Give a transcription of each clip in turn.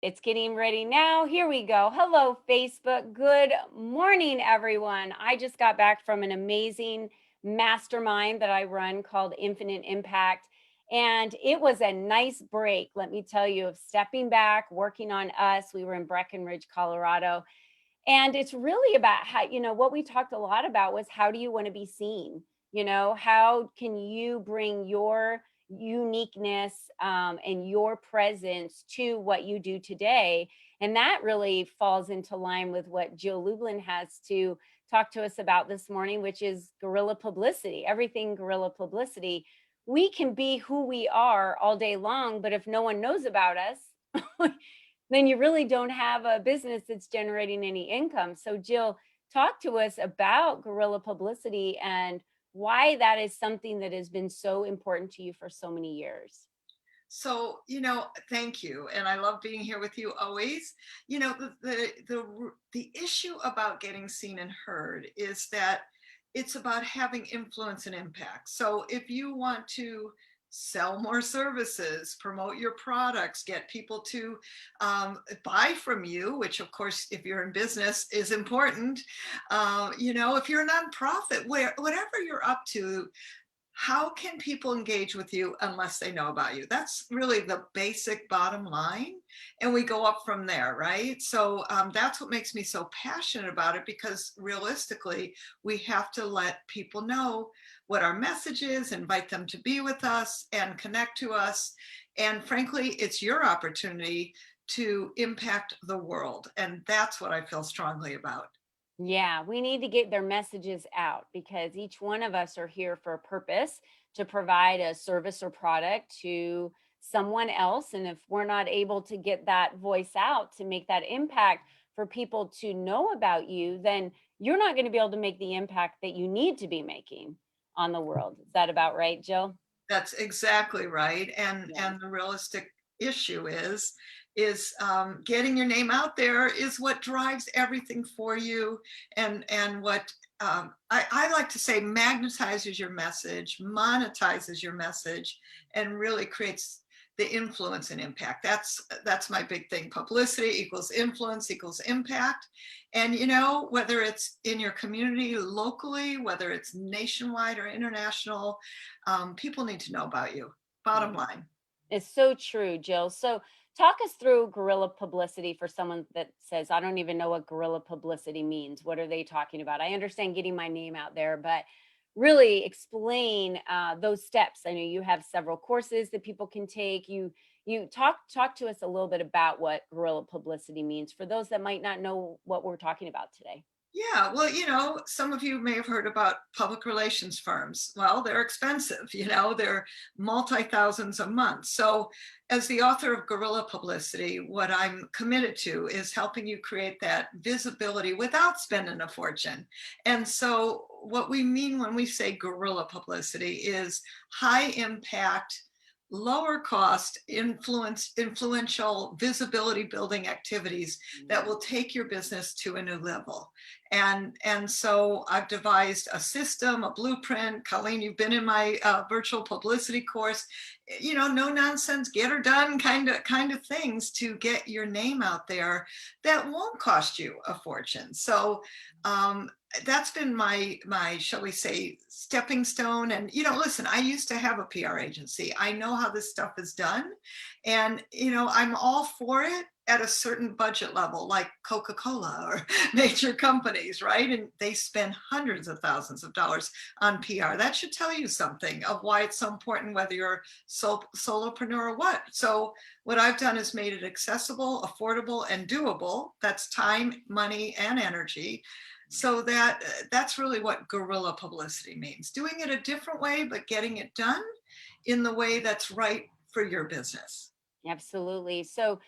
It's getting ready now. Here we go. Hello, Facebook. Good morning, everyone. I just got back from an amazing mastermind that I run called Infinite Impact. And it was a nice break, let me tell you, of stepping back, working on us. We were in Breckenridge, Colorado. And it's really about how, what we talked a lot about was how do you want to be seen? How can you bring your uniqueness and your presence to what you do today? And that really falls into line with what Jill Lublin has to talk to us about this morning, which is guerrilla publicity, everything guerrilla publicity. We can be who we are all day long, but if no one knows about us, then you really don't have a business that's generating any income. So, Jill, talk to us about guerrilla publicity and why that is something that has been so important to you for so many years. Thank you. And I love being here with you always. The issue about getting seen and heard is that it's about having influence and impact. So if you want to sell more services, promote your products, get people to buy from you, which of course, if you're in business is important. If you're a nonprofit, whatever you're up to, how can people engage with you unless they know about you? That's really the basic bottom line. And we go up from there, right? So that's what makes me so passionate about it, because realistically, we have to let people know what our message is, invite them to be with us and connect to us. And frankly, it's your opportunity to impact the world. And that's what I feel strongly about. Yeah, we need to get their messages out because each one of us are here for a purpose to provide a service or product to someone else. And if we're not able to get that voice out to make that impact for people to know about you, then you're not going to be able to make the impact that you need to be making on the world. Is that about right, Jill? That's exactly right. And Yeah. and the realistic issue is getting your name out there is what drives everything for you, and what I like to say magnetizes your message, monetizes your message, and really creates the influence and impact. That's my big thing. Publicity equals influence equals impact. And whether it's in your community locally, whether it's nationwide or international, people need to know about you. Bottom Yeah. line. It's so true, Jill. So, talk us through guerrilla publicity for someone that says, I don't even know what guerrilla publicity means. What are they talking about? I understand getting my name out there, but really explain those steps. I know you have several courses that people can take. You talk to us a little bit about what guerrilla publicity means for those that might not know what we're talking about today. Yeah, well, some of you may have heard about public relations firms. Well, they're expensive, they're multi thousands a month. So, as the author of Guerrilla Publicity, what I'm committed to is helping you create that visibility without spending a fortune. And so, what we mean when we say guerrilla publicity is high impact, lower cost, influential visibility building activities that Mm. will take your business to a new level. And so I've devised a system, a blueprint. Colleen, you've been in my virtual publicity course. No nonsense, get her done kind of things to get your name out there that won't cost you a fortune. So that's been my shall we say stepping stone. And listen, I used to have a PR agency. I know how this stuff is done, and I'm all for it at a certain budget level, like Coca-Cola or major companies, right? And they spend hundreds of thousands of dollars on PR. That should tell you something of why it's so important, whether you're solopreneur or what. So what I've done is made it accessible, affordable, and doable. That's time, money, and energy. So that's really what guerrilla publicity means. Doing it a different way, but getting it done in the way that's right for your business. Absolutely. So,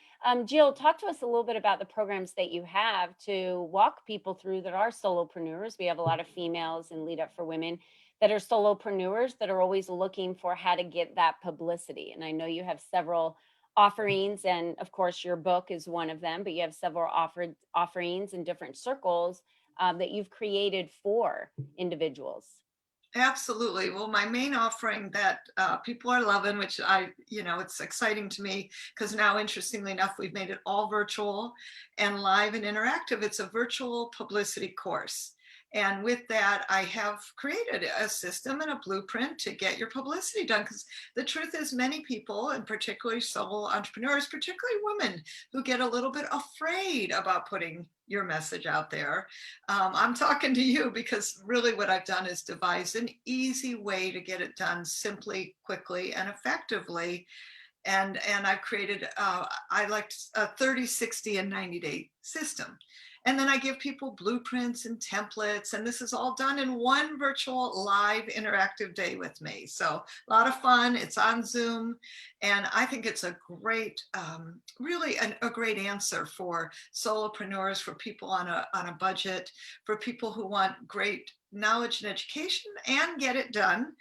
Jill, talk to us a little bit about the programs that you have to walk people through that are solopreneurs. We have a lot of females in Lead Up for Women that are solopreneurs that are always looking for how to get that publicity. And I know you have several offerings, and of course, your book is one of them, but you have several offerings in different circles that you've created for individuals. Absolutely. Well, my main offering that people are loving, which it's exciting to me because now, interestingly enough, we've made it all virtual and live and interactive. It's a virtual publicity course. And with that, I have created a system and a blueprint to get your publicity done. Because the truth is, many people, and particularly solo entrepreneurs, particularly women, who get a little bit afraid about putting your message out there. I'm talking to you because really what I've done is devise an easy way to get it done simply, quickly, and effectively. And I've created I like a 30, 60, and 90-day system. And then I give people blueprints and templates, and this is all done in one virtual live interactive day with me. So a lot of fun. It's on Zoom, and I think it's a great, really a great answer for solopreneurs, for people on a budget, for people who want great knowledge and education and get it done,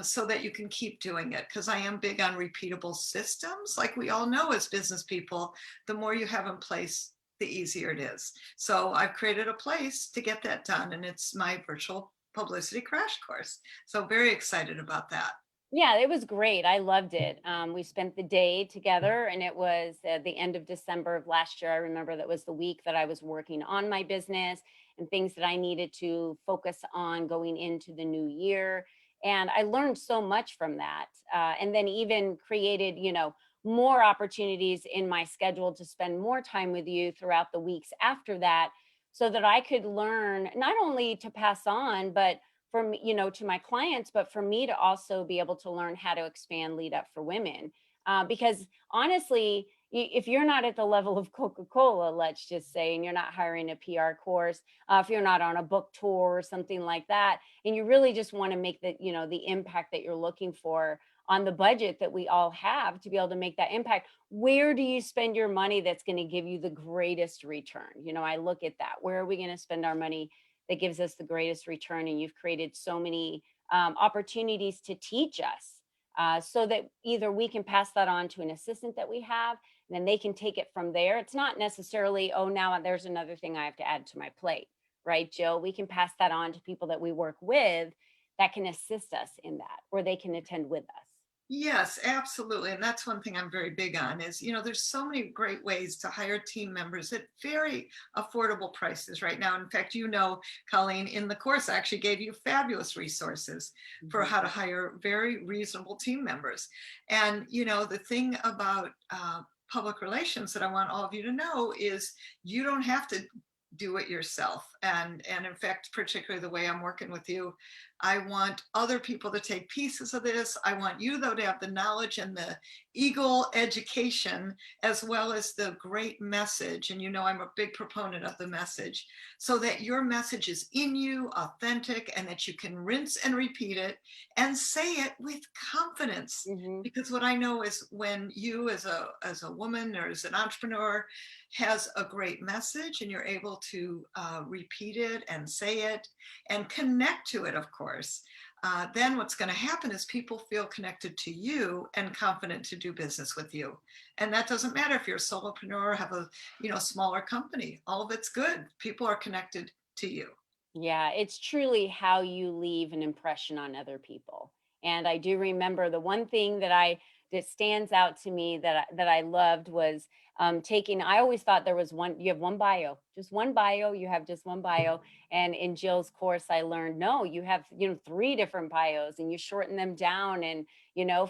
so that you can keep doing it. Because I am big on repeatable systems. Like we all know as business people, the more you have in place, the easier it is. So I've created a place to get that done, and it's my virtual publicity crash course. So very excited about that. Yeah, it was great. I loved it. We spent the day together, and it was the end of December of last year. I remember that was the week that I was working on my business and things that I needed to focus on going into the new year. And I learned so much from that. And then even created, more opportunities in my schedule to spend more time with you throughout the weeks after that, so that I could learn not only to pass on, but for me, to my clients, but for me to also be able to learn how to expand Lead Up for Women. Because honestly, if you're not at the level of Coca-Cola, let's just say, and you're not hiring a PR course, if you're not on a book tour or something like that, and you really just want to make the impact that you're looking for on the budget that we all have to be able to make that impact, where do you spend your money that's going to give you the greatest return? I look at that. Where are we going to spend our money that gives us the greatest return? And you've created so many opportunities to teach us, so that either we can pass that on to an assistant that we have, and then they can take it from there. It's not necessarily, oh, now there's another thing I have to add to my plate, right, Jill? We can pass that on to people that we work with that can assist us in that, or they can attend with us. Yes, absolutely. And that's one thing I'm very big on is, there's so many great ways to hire team members at very affordable prices right now. In fact, Colleen, in the course, I actually gave you fabulous resources for Mhm. how to hire very reasonable team members. And, the thing about public relations that I want all of you to know is you don't have to do it yourself. And in fact, particularly the way I'm working with you, I want other people to take pieces of this. I want you, though, to have the knowledge and the eagle education, as well as the great message. And I'm a big proponent of the message, so that your message is in you, authentic, and that you can rinse and repeat it and say it with confidence. Mhm. Because what I know is when you, as a woman or as an entrepreneur, has a great message and you're able to repeat it and say it and connect to it, of course, then what's going to happen is people feel connected to you and confident to do business with you. And that doesn't matter if you're a solopreneur or have a smaller company. All of it's good. People are connected to you. Yeah, it's truly how you leave an impression on other people. And I do remember the one thing that stands out to me that I loved was taking. I always thought there was one. You have one bio, just one bio. You have just one bio. And in Jill's course, I learned no, you have three different bios, and you shorten them down. And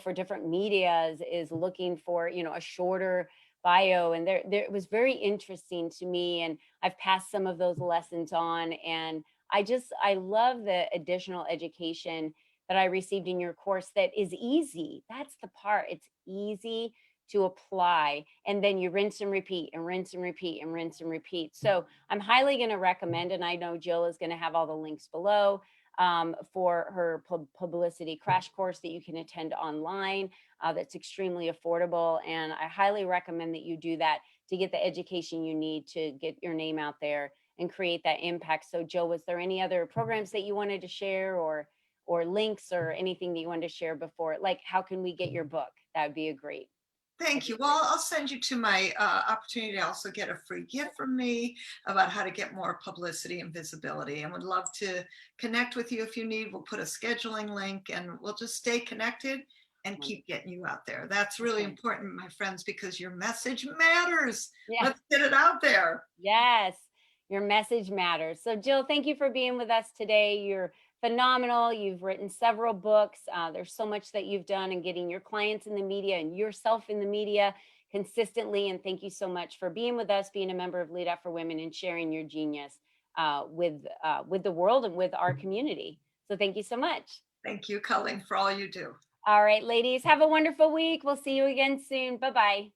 for different media is looking for a shorter bio. And there it was very interesting to me. And I've passed some of those lessons on. And I love the additional education that I received in your course that is easy. That's the part. It's easy to apply. And then you rinse and repeat and rinse and repeat and rinse and repeat. So I'm highly going to recommend, and I know Jill is going to have all the links below, for her publicity crash course that you can attend online. That's extremely affordable. And I highly recommend that you do that to get the education you need to get your name out there and create that impact. So Joe, was there any other programs that you wanted to share, or links or anything that you wanted to share before? Like, how can we get your book? That would be a great. Thank you. Well, I'll send you to my opportunity to also get a free gift from me about how to get more publicity and visibility, and would love to connect with you if you need. We'll put a scheduling link and we'll just stay connected and keep getting you out there. That's really Okay. important, my friends, because your message matters. Yeah. Let's get it out there. Yes, your message matters. So, Jill, thank you for being with us today. You're phenomenal. You've written several books. There's so much that you've done in getting your clients in the media and yourself in the media consistently. And thank you so much for being with us, being a member of Lead Up for Women, and sharing your genius with the world and with our community. So, thank you so much. Thank you, Colleen, for all you do. All right, ladies, have a wonderful week. We'll see you again soon. Bye bye.